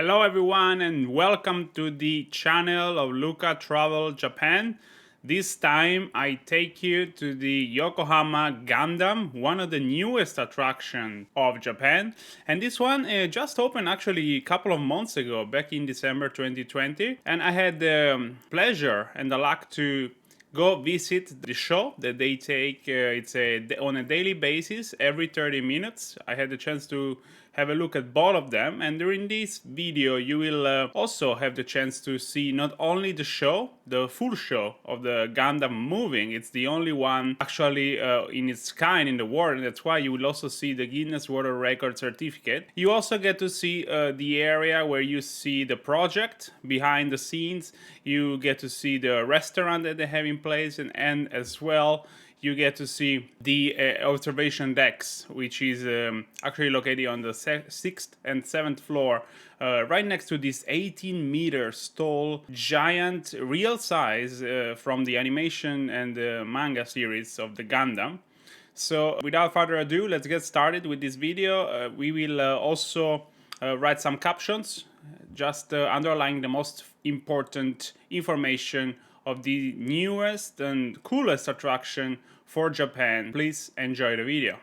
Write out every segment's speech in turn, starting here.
Hello everyone and welcome to the channel of Luca Travel Japan. This time I take you to the Yokohama Gundam, one of the newest attractions of Japan. And this one just opened actually a couple of months ago, back in December 2020. And I had the pleasure and the luck to go visit the show that they take. On a daily basis, every 30 minutes. I had the chance to have a look at both of them, and during this video you will also have the chance to see not only the show, the full show of the Gundam moving. It's the only one actually in its kind in the world, and that's why you will also see the Guinness World Record certificate. You also get to see the area where you see the project behind the scenes. You get to see the restaurant that they have in place, and as well you get to see the observation decks, which is actually located on the 6th and 7th floor, right next to this 18 meters tall, giant, real size from the animation and the manga series of the Gundam. So without further ado, let's get started with this video. We will also write some captions, just underlying the most important information of the newest and coolest attraction for Japan. Please enjoy the video.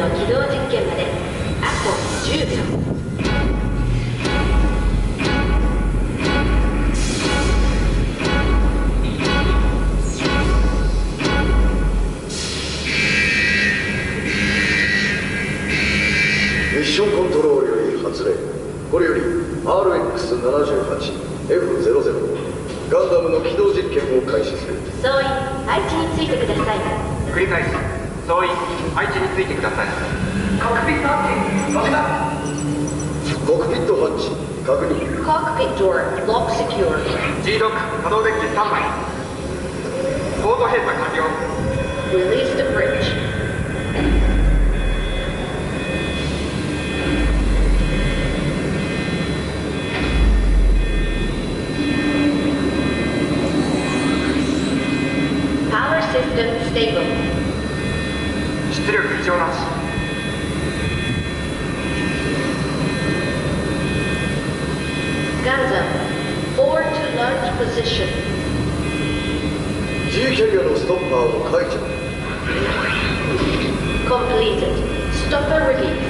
の起動実験まであと10秒。ミッションコントロールより発令。これより RX78F00 ガンダムの起動実験を開始する。総員配置についてください。繰り返し総員配置についてください。コックピットハッチ閉じます。コックピットハッチ確認。Cockpit door lock secure. G ロック可動デッキスタンバイ。ポート閉鎖完了。 Release the bridge. Power system stable. 出力異常なし。Gundam forward to launch position. G キャリアのストッパーを解除。 Completed. Stopper release.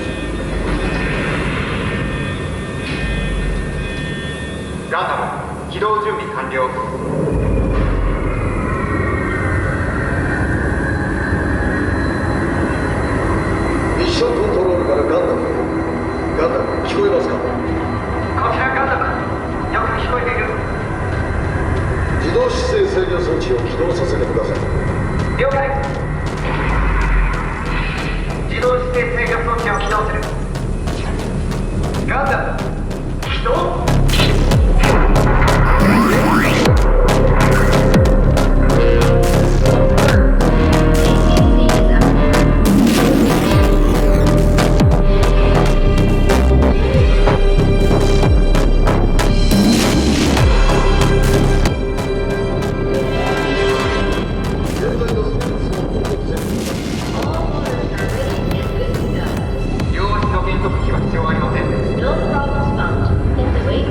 ガンダム起動準備完了。ミッションコントロールからガンダム。ガンダム聞こえますか？こちらガンダムよく聞こえている。自動姿勢制御装置を起動させてください。了解。自動姿勢制御装置を起動する。ガンダム起動。両足の減速機は必要ありません。 No problems found. In the way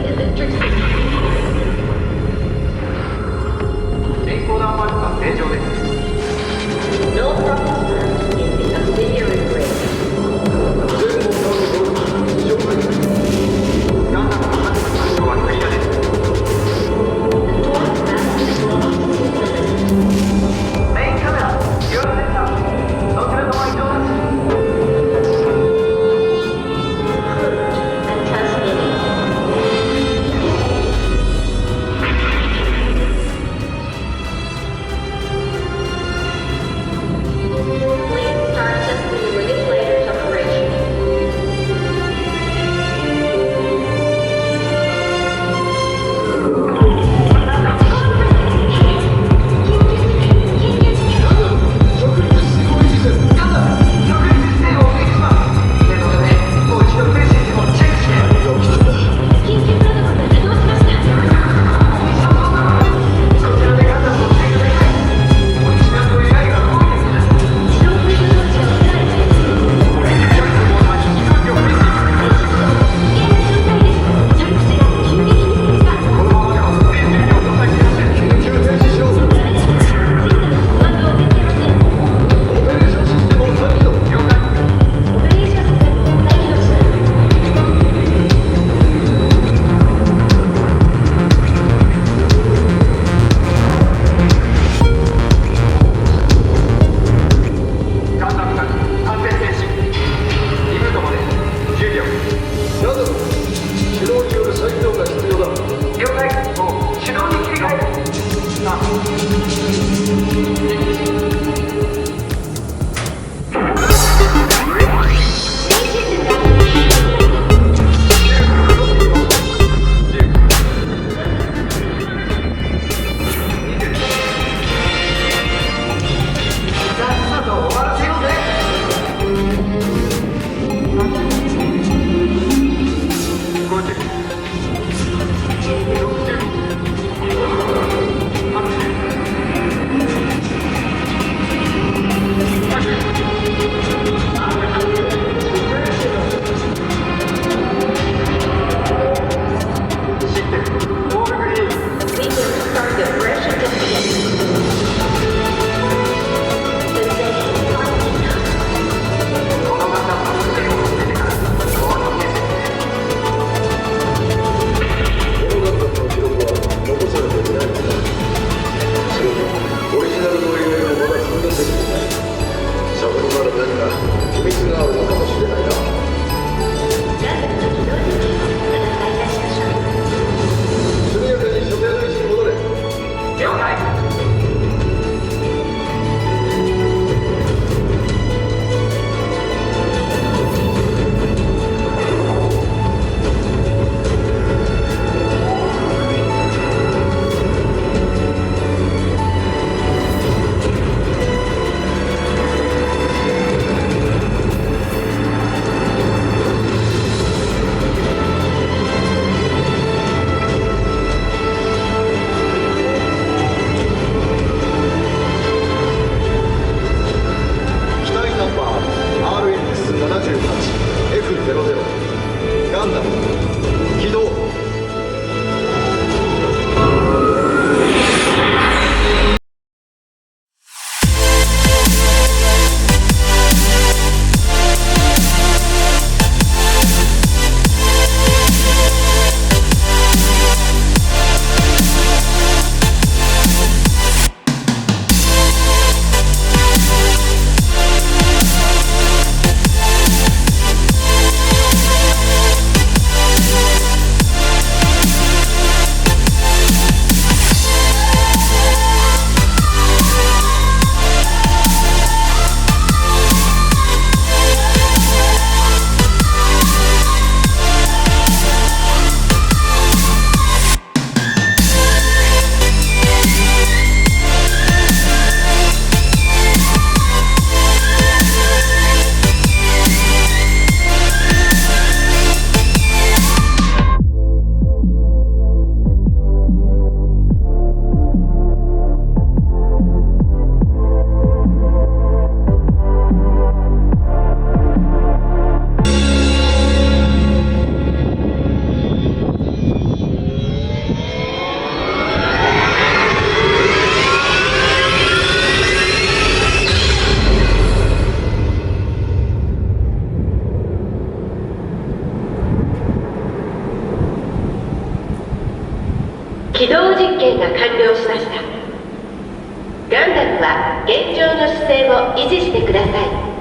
維持してください。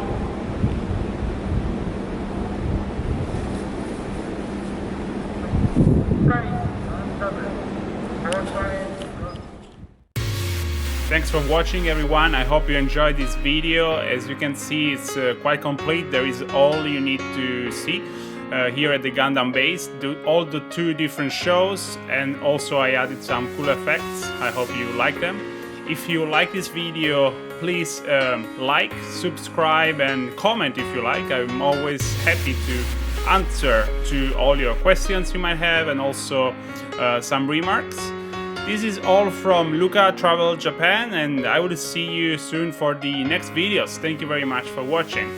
Thanks for watching, everyone. I hope you enjoyed this video. As you can see, it's quite complete. There is all you need to see here at the Gundam base. All the 2 different shows, and also I added some cool effects. I hope you like them. If you like this video, please like, subscribe, and comment if you like. I'm always happy to answer to all your questions you might have, and also some remarks. This is all from Luca Travel Japan, and I will see you soon for the next videos. Thank you very much for watching.